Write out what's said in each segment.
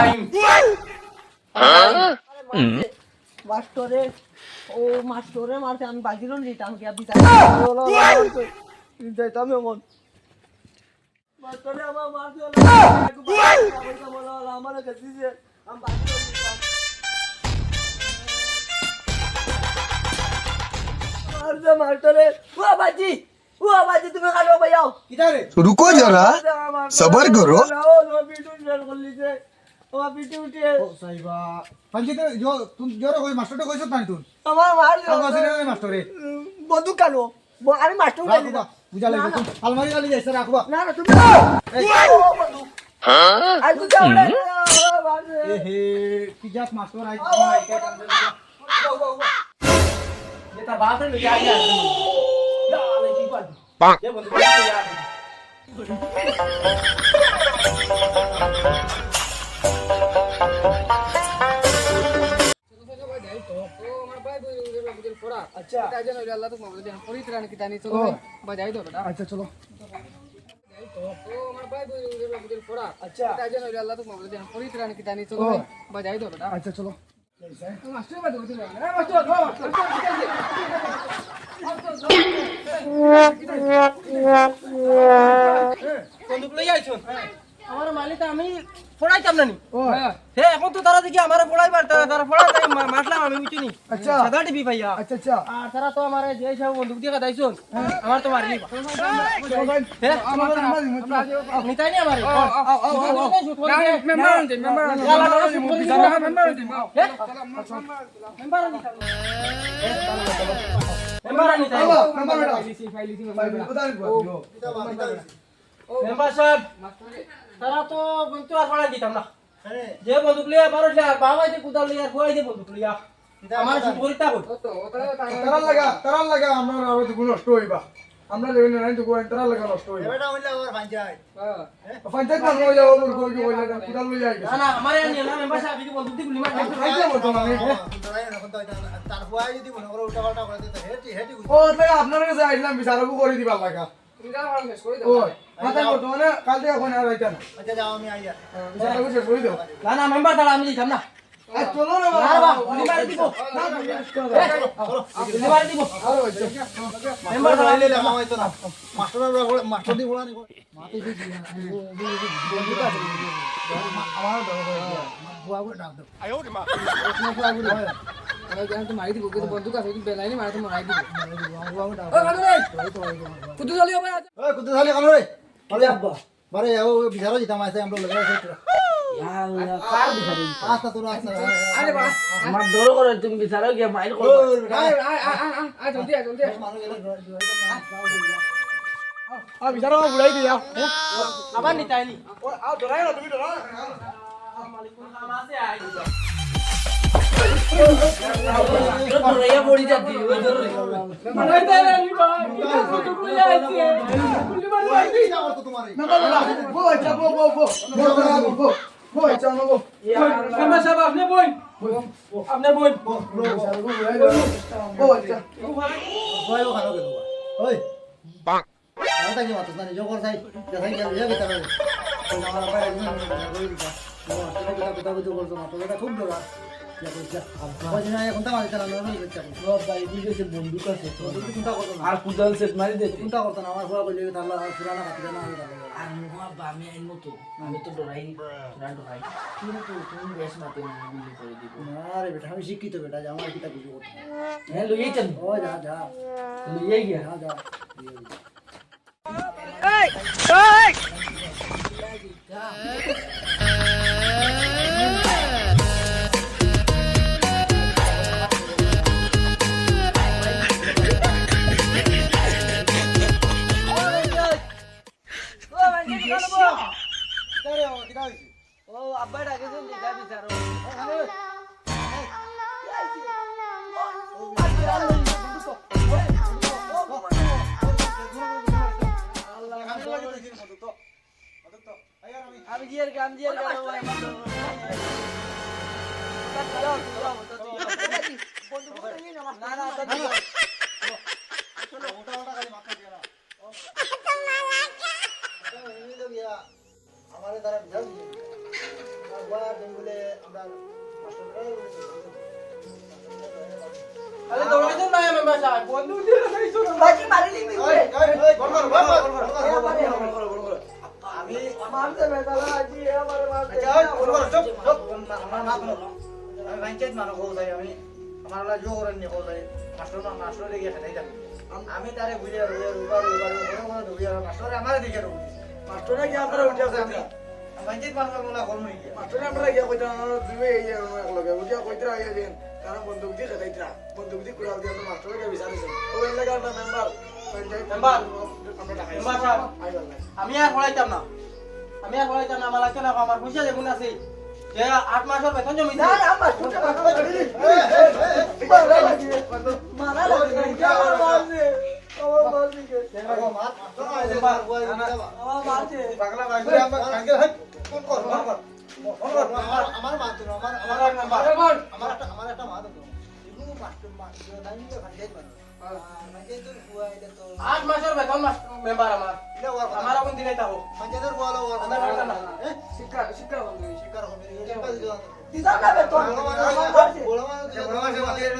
time মাস্টরে ও মাস্টরে মারতে আমি বাজিল দিতাম কি আপনি যাইতাম এমন মাস্টরে আমার মারতে হলো আমার কাছে যে আমি বাজিল দিতাম মারতে মাস্টরে ও বাজি তুমি খালো ভাইয়াও কিদারে रुको जरा सबर करो সাইবা পঞ্চায়েত जो तुम जोरो कोई मास्टर कोई सत नहीं तुम আমার মার কাগজে নে মাস্टर রে বন্ধু কালো আমি মাস্টার গালি না বুঝা লাগবে তুম আলমারি গালি যাইছ রাখবা না না তুমি বন্ধু আই তো যাও না এ হে কি জাত মাস্টার আই ये तो बात है क्या यार डाले की बात ये बंद कर यार अच्छा अच्छा चलो अच्छा अच्छा चलो বন্দুক লই আইছো আমার মালিক আমি পড়াইতাম না নি ओ হে এখন তো তারা দেখি আমারে পড়াইবার তারা পড়াই মারলাম আমি বুঝিনি अच्छा সাদা টিভি ভাইয়া अच्छा अच्छा আর তারা তো আমারে যে সব বন্দুক দিয়ে কাটাইছো আমার তো মারিনি হে আপনি তাই না আমারে মেম্বার সাহেব তারা তো বন্ধু আর পড়াই দিতাম না যে বন্দুক লিয়া বারোটা আর বাবাই যে কুদাল লিয়া ফুয়াই যে বন্দুক লিয়া আমার শুট করিতা কই তারা লাগা আমরা আর তো নষ্ট হইবা আমরা লেভেল নাই তো কোন তারা লাগা নষ্ট হইবা এটা হইলে আবার পঞ্চায়েত পঞ্চায়েত না হয়ে যাও ওর কই কই লাগা কুদাল লই যাই না না আমার নিয়ে না মেম্বার সাহেব যদি বন্দুক দিয়ে গুলি মার খাইতে বলতো না তার ফুয়াই যদি মনে করো উল্টা পাল্টা করে দিতে হেটি হেটি ও তাই আপনার কাছে আইলাম বিচারকও করে দিবা লাগা ও মাথা বলতো না কাল থেকে কোন আর আইতা না আচ্ছা যাও আমি আইয়া বিচারকও শেষ করে দাও না না মেম্বার তারা আমি দিতাম না আর চলো না না বাবা গুলি মারি দিব গুলি মারি দিব মেম্বার তারা আইলে লাগা হইতো না মাস্টার দি বলা নি মাতে দি আমার বুয়া করে ডাক দাও কুতু চলিও ভাই ওই কুত্তে ধালি কানো রে আরে আব্বা বারে ও বিচারো জিতা মাইছে আমরা লাগা আছে আল্লাহ কার বিচারি আস্তা তোরা আস্তা আরে বাস আমার দৌড় করে তুমি বিচারো গিয়ে মাইল করো আ বিচারক বুড়াই দিয়া আবার নিতাইনি ও আ ধরাই না তুমি ধরা মালিকুল কাম আছে আই দৌড়াইয়া পড়ি যাচ্ছি ওই দৌড়ে মারাই দেয় নি ভাই কুতু কই আইছে গুলি মারি আইছি তোমারে না না বো আচ্ছা বো বো আচ্ছা না বো মেম্বার সাহেব আপনি বই আপনি বই বিচারক বুড়াই দাও বো আচ্ছা ওই ও খানো কে দুবা ওই পাক আটা কি মাতস না জোগর সাই দেখাই গেল ইয়া বিতারে ওই আমার বাইরে একজন কই দিবা ও সেটা কথা কথা করছো না তোরা খুব ডরা ইয়া কইছা ওই দিন এখন তা মারি তারা নরমাল কইছা সব ভাই বুঝেছে বন্দুক আছে তো তুই চিন্তা করছ না আর কুদাল সেট মারি দে চিন্তা করছ না আমার ফুয়া কইলে তাহলে পুরানা কাটি না আর নোয়া বামে আইন মতো আমি তো ডরাই না ডরাই কিন্তু তুমি বেশ মাতে না গুলি করে দিব আরে বেটা আমি শিক্ষিত বেটা যা আমার কিতা বুঝো কথা হ্যাঁ লইয়ে চল ও যা যা লইয়ে গিয়া যা যা ও আব্বা ডাকেছেন দিদা বিচারো আমি জিয়ার গান না না हमारे तरफ একবার তুমি বলে আমরা মাস্টাররাই বলে আরে দৌড়াইতো না মেম্বার সাহেব বন্দুক দিয়ে লাগাইছো না বাকি মারি লিবি ওই বল আমি মারতে বেতালা আজি আমার মারতে আমার মা কোনো আমি পঞ্চায়েত মানো কো যাই আমি আমার লা জো করেন নি কো যাই মাস্টার দেখে খেলাই যাবে আমি তারে বুঝে রুবার কোনো ধুইয়া মাস্টার আমারে দেখে রুবি মাস্টারে কি আপনারা উঠে আছে আমরা পঞ্চায়েত মানো বলা করম নি মাস্টারে আমরা গিয়া কইতা দুই এই লগে উঠিয়া কইতা আইছেন কারণ বন্দুক দিয়ে খেলাইতরা বন্দুক দিয়ে কুড়াল দিয়ে মাস্টারে কে বিচারিছেন ওই লাগা একটা মেম্বার মেম্বার আমরা টাকা মেম্বার সাহেব আইবা না আমি আর পড়াইতাম না আমার লাগতো না আমার পয়সা যেমন আছে যে 8 মাসের বেতন জমি না না আমার শুনতে মারা লাগে আমার মারছে আমার মারছে আমার মারছে পাগলা বাইরে আমরা কালকে ফোন কর আমার মা তো আমার একটা মা তো ইগু মাস্টার নাই নি পঞ্চায়েত মানো পঞ্চায়েতের বুয়া এটা তো 8 মাসের বেতন মেম্বার আমার এটা ওর আমার কোন দিনে থাকো পঞ্চায়েতের বুয়া ওর শিক্ষা শিক্ষা বন্ধু শিকার হবে এটা দিও দিদা না বেতন আমার মারছে বড় মাসে মাতিয়ে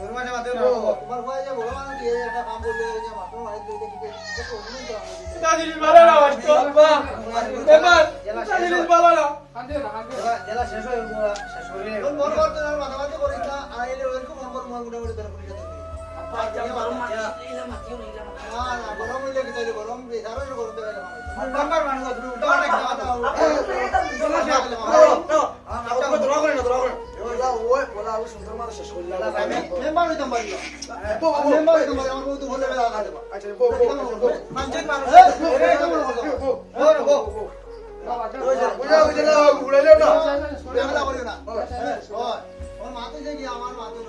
বড় মাসে মাতিয়ে তোমার বুয়া যে বড় মাসে দিয়ে একটা কাম করলে যে মাস্টার মাইরে দিতে কি তো অনুমান করা দাদির ভালো না বাচ্চা মেম্বার দাদির ভালো না জেলা শেষ হয়ে শেষ করে মন করতে না মাথামাতি করিস না আইলে ওরকম মন কর মন গুড়া গুড়ি করে করে যেতে গরম হইলে কি তাইলে গরম বেজারো গরম দেবে নাম্বার মানুষ তুমি উল্টা পাল্টা খাওয়া দাও বলা আমি সুন্দর মানুষ শেষ করলাম মেম্বার হইতাম পারি মেম্বার হইতাম পারি আমার বউ তো বলে বেলা না দেবা আচ্ছা পঞ্চায়েত মানুষ উড়াইলেও না বেলা করিও না ওর মাতে যে গিয়া আমার মাতে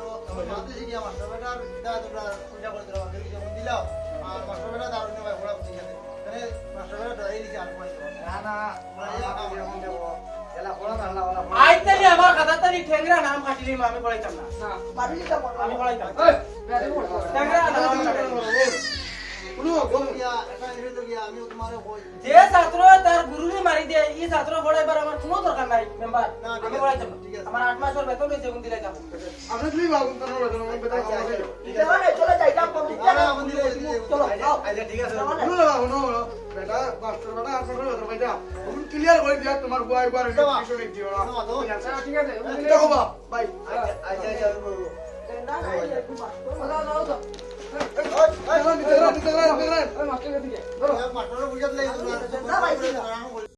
মাতে যে গিয়া মাস্টার বেটা দিদা তোমরা পূজা করে দাও দেখি যেমন দিলাও আর মাস্টার বেটা দারুণ ভাই ঘোড়া বুঝি গেছে মানে মাস্টার বেটা ডরাই দিছে আর কই না না ওরা কাম এরকম দেব এলা ঘোড়া মারলা ওলা আইতালি আমার খাতাতালি ঠেংরা নাম কাটিলি আমি পড়াইতাম না মারি দিতা আমি পড়াইতাম ঠেংরা নাম কাটিলি আমি তোমার কই যে ছাত্র তার গুরুরে মারি দেয় এই ছাত্র পড়াইবার আমার কোনো দরকার নাই মেম্বার আমি পড়াইতাম আমার 8 মাসের বেতন হইছে কোন দিলাই যাব আপনি তুমি ভাবুন কেন বেতন আমি বেতন কম আছে দিদা না চলে যাইতাম কবি চলো আচ্ছা ঠিক আছে শুনো না শুনো বেটা মাস্টার বেটা আপনার বেতন পাইতা তুমি ক্লিয়ার করে দিয়া তোমার বুয়া একবার টিউশন দিও না ঠিক আছে দেখো বাই আচ্ছা আচ্ছা না না একটু মাস্টার মাস্টার বুঝাত লাগে না ভাই